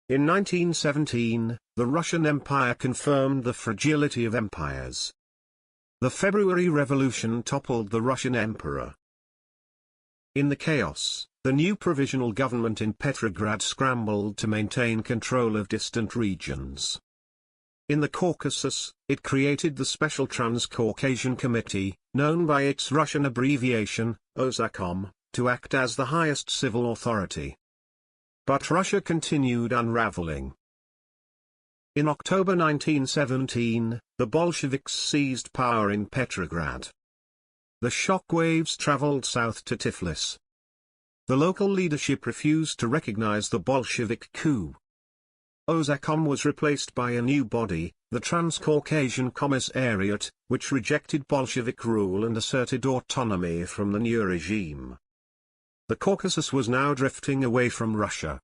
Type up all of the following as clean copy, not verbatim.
In 1917, the Russian Empire confirmed the fragility of empires. The February Revolution toppled the Russian emperor. In the chaos, the new provisional government in Petrograd scrambled to maintain control of distant regions. In the Caucasus, it created the Special Transcaucasian Committee, known by its Russian abbreviation, Sejm, to act as the highest civil authority. But Russia continued unraveling. In October 1917, the Bolsheviks seized power in Petrograd. The shockwaves traveled south to Tiflis. The local leadership refused to recognize the Bolshevik coup. Sejm was replaced by a new body, the Transcaucasian Commissariat, which rejected Bolshevik rule and asserted autonomy from the new regime. The Caucasus was now drifting away from Russia.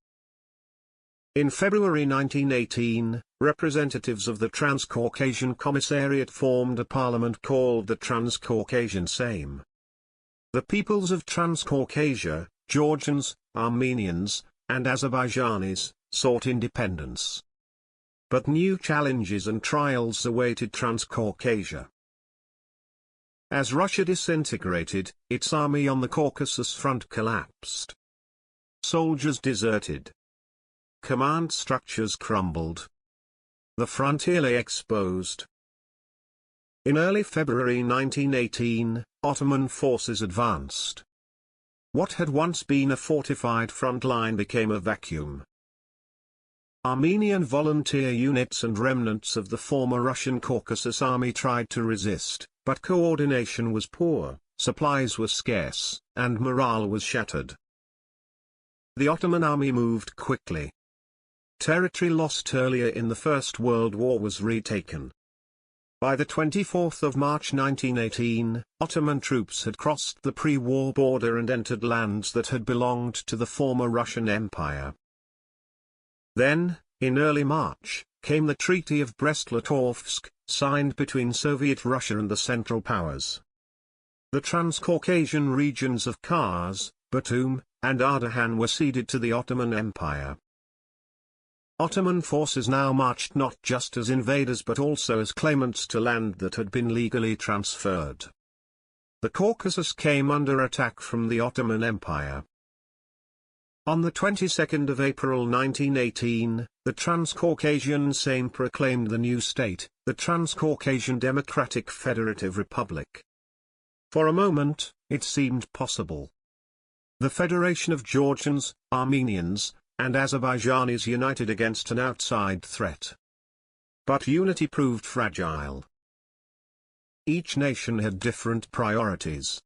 In February 1918, representatives of the Transcaucasian Commissariat formed a parliament called the Transcaucasian Sejm. The peoples of Transcaucasia, Georgians, Armenians, and Azerbaijanis, sought independence. But new challenges and trials awaited Transcaucasia. As Russia disintegrated, its army on the Caucasus front collapsed. Soldiers deserted. Command structures crumbled. The frontier lay exposed. In early February 1918, Ottoman forces advanced. What had once been a fortified front line became a vacuum. Armenian volunteer units and remnants of the former Russian Caucasus army tried to resist, but coordination was poor, supplies were scarce, and morale was shattered. The Ottoman army moved quickly. Territory lost earlier in the First World War was retaken. By the 24th of March 1918, Ottoman troops had crossed the pre-war border and entered lands that had belonged to the former Russian Empire. Then, in early March, came the Treaty of Brest-Litovsk, signed between Soviet Russia and the Central Powers. The Transcaucasian regions of Kars, Batum, and Ardahan were ceded to the Ottoman Empire. Ottoman forces now marched not just as invaders but also as claimants to land that had been legally transferred. The Caucasus came under attack from the Ottoman Empire. On the 22nd of April 1918, the Transcaucasian Sejm proclaimed the new state, the Transcaucasian Democratic Federative Republic. For a moment, it seemed possible. The federation of Georgians, Armenians, and Azerbaijanis united against an outside threat. But unity proved fragile. Each nation had different priorities.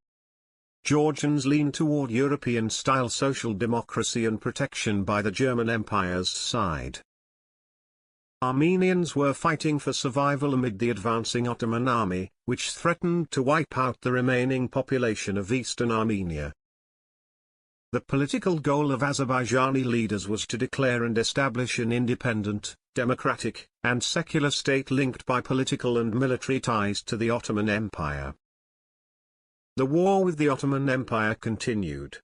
Georgians leaned toward European-style social democracy and protection by the German Empire's side. Armenians were fighting for survival amid the advancing Ottoman army, which threatened to wipe out the remaining population of eastern Armenia. The political goal of Azerbaijani leaders was to declare and establish an independent, democratic, and secular state linked by political and military ties to the Ottoman Empire. The war with the Ottoman Empire continued.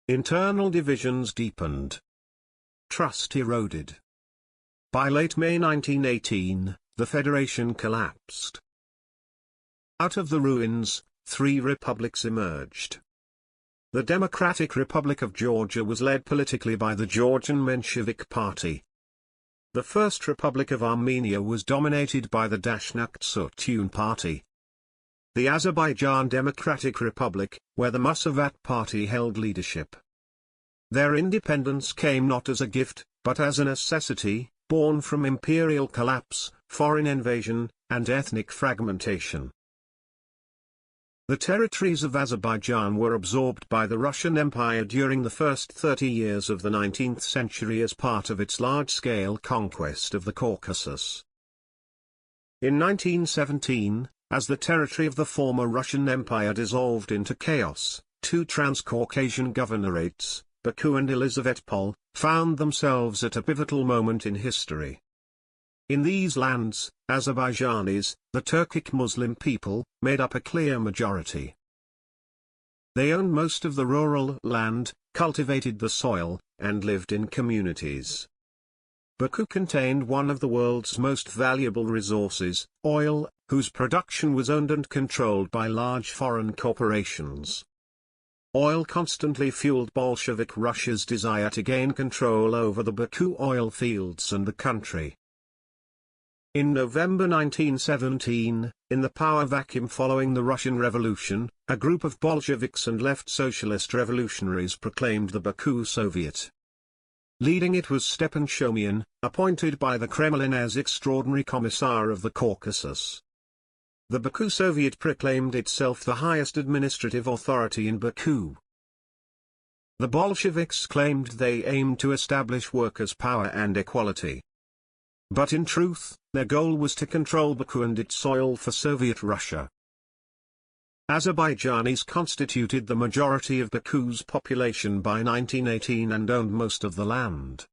Internal divisions deepened. Trust eroded. By late May 1918, the federation collapsed. Out of the ruins, three republics emerged. The Democratic Republic of Georgia was led politically by the Georgian Bolshevik Party. The First Republic of Armenia was dominated by the Transcaucasian Party. The Azerbaijan Democratic Republic, where the Musavat Party held leadership. Their independence came not as a gift, but as a necessity, born from imperial collapse, foreign invasion, and ethnic fragmentation. The territories of Azerbaijan were absorbed by the Russian Empire during the first 30 years of the 19th century as part of its large-scale conquest of the Caucasus. In 1917, as the territory of the former Russian Empire dissolved into chaos, two Transcaucasian governorates, Baku and Elizabethpol, found themselves at a pivotal moment in history. In these lands, Azerbaijanis, the Turkic Muslim people, made up a clear majority. They owned most of the rural land, cultivated the soil, and lived in communities. Baku contained one of the world's most valuable resources, oil, whose production was owned and controlled by large foreign corporations. Oil constantly fueled Bolshevik Russia's desire to gain control over the Baku oil fields and the country. In November 1917, in the power vacuum following the Russian Revolution, a group of Bolsheviks and left socialist revolutionaries proclaimed the Baku Soviet. Leading it was Stepan Shomian, appointed by the Kremlin as extraordinary commissar of the Caucasus. The Baku Soviet proclaimed itself the highest administrative authority in Baku. The Bolsheviks claimed they aimed to establish workers' power and equality. But in truth, their goal was to control Baku and its soil for Soviet Russia. Azerbaijanis constituted the majority of Baku's population by 1918 and owned most of the land.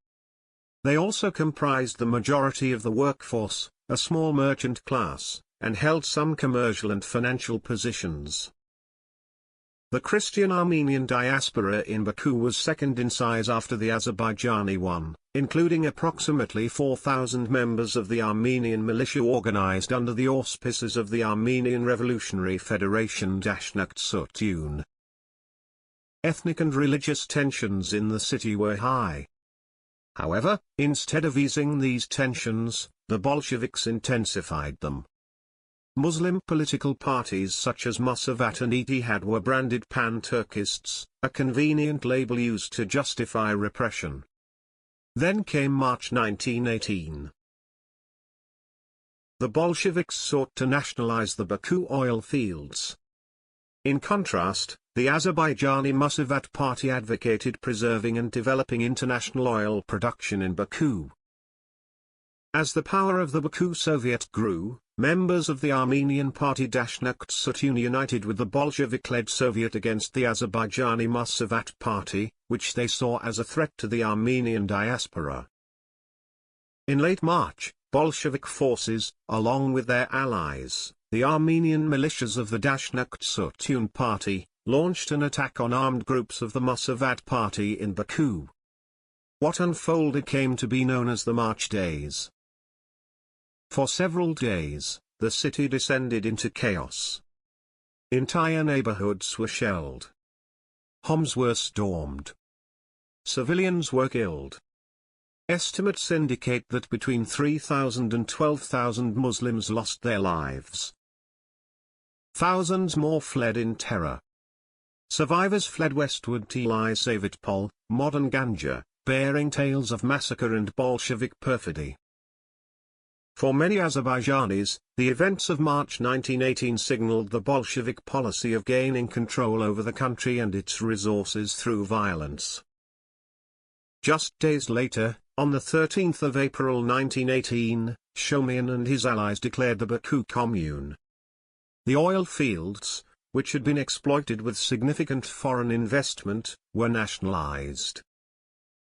They also comprised the majority of the workforce, a small merchant class, and held some commercial and financial positions. The Christian Armenian diaspora in Baku was second in size after the Azerbaijani one, including approximately 4,000 members of the Armenian militia organized under the auspices of the Armenian Revolutionary Federation Transcaucasian. Ethnic and religious tensions in the city were high. However, instead of easing these tensions, the Bolsheviks intensified them. Muslim political parties such as Musavat and Ittihad were branded pan-Turkists, a convenient label used to justify repression. Then came March 1918. The Bolsheviks sought to nationalize the Baku oil fields. In contrast, the Azerbaijani Musavat party advocated preserving and developing international oil production in Baku. As the power of the Baku Soviet grew, members of the Armenian party Transcaucasian united with the Bolshevik-led Soviet against the Azerbaijani Musavat party, which they saw as a threat to the Armenian diaspora. In late March, Bolshevik forces, along with their allies, the Armenian militias of the Transcaucasian party, launched an attack on armed groups of the Musavat party in Baku. What unfolded came to be known as the March Days. For several days, the city descended into chaos. Entire neighborhoods were shelled. Homes were stormed. Civilians were killed. Estimates indicate that between 3,000 and 12,000 Muslims lost their lives. Thousands more fled in terror. Survivors fled westward to Sevastopol, modern Ganja, bearing tales of massacre and Bolshevik perfidy. For many Azerbaijanis, the events of March 1918 signaled the Bolshevik policy of gaining control over the country and its resources through violence. Just days later, on the 13th of April 1918, Shomian and his allies declared the Baku Commune. The oil fields, which had been exploited with significant foreign investment, were nationalized.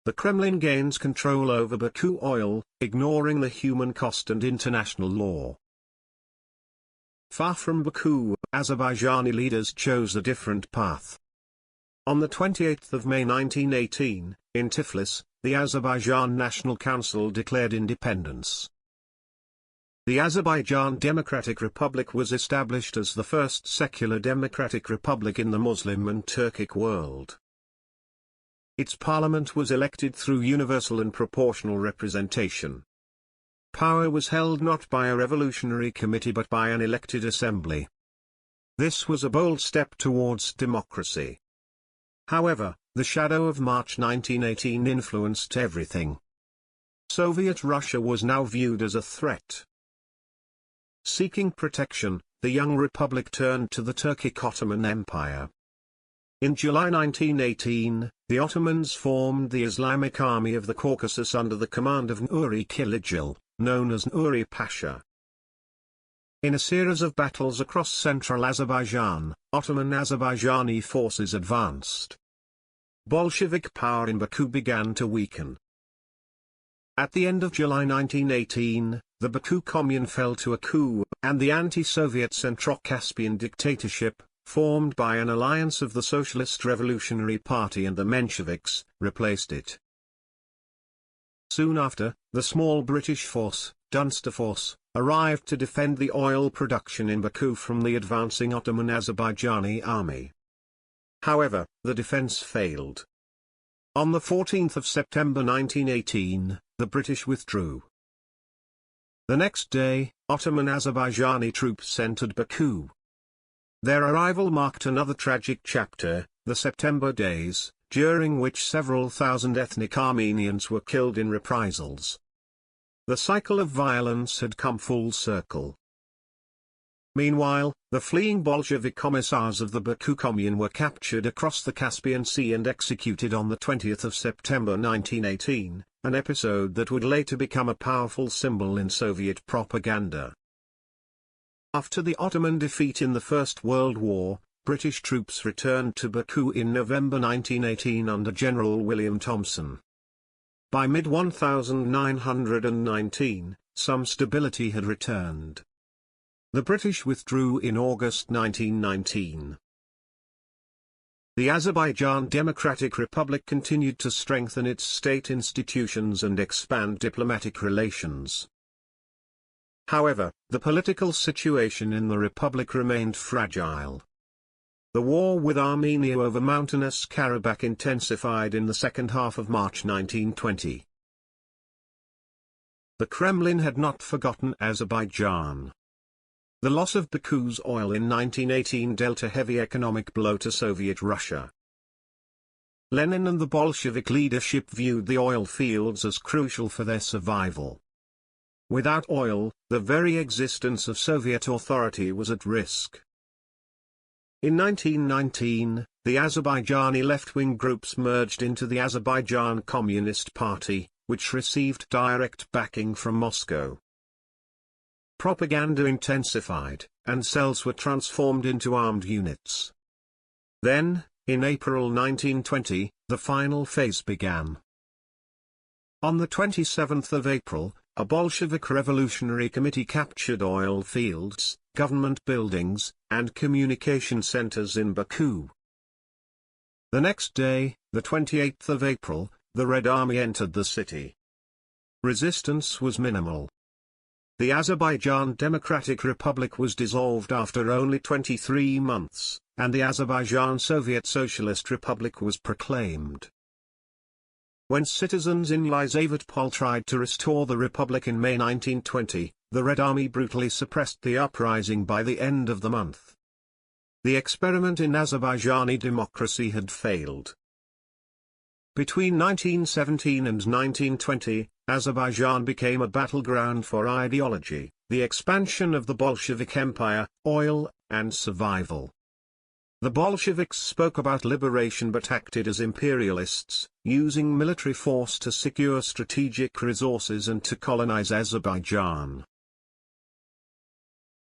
The Kremlin gains control over Baku oil, ignoring the human cost and international law. Far from Baku, Azerbaijani leaders chose a different path. On the 28th of May 1918, in Tiflis, the Azerbaijan National Council declared independence. The Azerbaijan Democratic Republic was established as the first secular democratic republic in the Muslim and Turkic world. Its parliament was elected through universal and proportional representation. Power was held not by a revolutionary committee but by an elected assembly. This was a bold step towards democracy. However, the shadow of March 1918 influenced everything. Soviet Russia was now viewed as a threat. Seeking protection, the young republic turned to the Turkic Ottoman Empire. In July 1918, the Ottomans formed the Islamic army of the Caucasus under the command of Nuri Kiligil, known as Nuri Pasha. In a series of battles across central Azerbaijan, Ottoman Azerbaijani forces advanced. Bolshevik power in Baku began to weaken. At the end of July 1918, the Baku Commune fell to a coup, and the anti-Soviet Centrocaspian dictatorship, formed by an alliance of the Socialist Revolutionary Party and the Mensheviks, replaced it. Soon after, the small British force, Dunsterforce, arrived to defend the oil production in Baku from the advancing Ottoman Azerbaijani army. However, the defense failed. On the 14th of September 1918, the British withdrew. The next day, Ottoman Azerbaijani troops entered Baku. Their arrival marked another tragic chapter, the September Days, during which several thousand ethnic Armenians were killed in reprisals. The cycle of violence had come full circle. Meanwhile, the fleeing Bolshevik commissars of the Baku Commune were captured across the Caspian Sea and executed on the 20th of September 1918, an episode that would later become a powerful symbol in Soviet propaganda. After the Ottoman defeat in the First World War, British troops returned to Baku in November 1918 under General William Thompson. By mid-1919, some stability had returned. The British withdrew in August 1919. The Azerbaijan Democratic Republic continued to strengthen its state institutions and expand diplomatic relations. However, the political situation in the republic remained fragile. The war with Armenia over mountainous Karabakh intensified in the second half of March 1920. The Kremlin had not forgotten Azerbaijan. The loss of Baku's oil in 1918 dealt a heavy economic blow to Soviet Russia. Lenin and the Bolshevik leadership viewed the oil fields as crucial for their survival. Without oil, the very existence of Soviet authority was at risk. In 1919, the Azerbaijani left-wing groups merged into the Azerbaijan Communist Party, which received direct backing from Moscow. Propaganda intensified, and cells were transformed into armed units. Then, in April 1920, the final phase began. On the 27th of April, a Bolshevik revolutionary committee captured oil fields, government buildings, and communication centers in Baku. The next day, the 28th of April, the Red Army entered the city. Resistance was minimal. The Azerbaijan Democratic Republic was dissolved after only 23 months, and the Azerbaijan Soviet Socialist Republic was proclaimed. When citizens in Lysavatpol tried to restore the republic in May 1920, the Red Army brutally suppressed the uprising by the end of the month. The experiment in Azerbaijani democracy had failed. Between 1917 and 1920, Azerbaijan became a battleground for ideology, the expansion of the Bolshevik Empire, oil, and survival. The Bolsheviks spoke about liberation but acted as imperialists, using military force to secure strategic resources and to colonize Azerbaijan.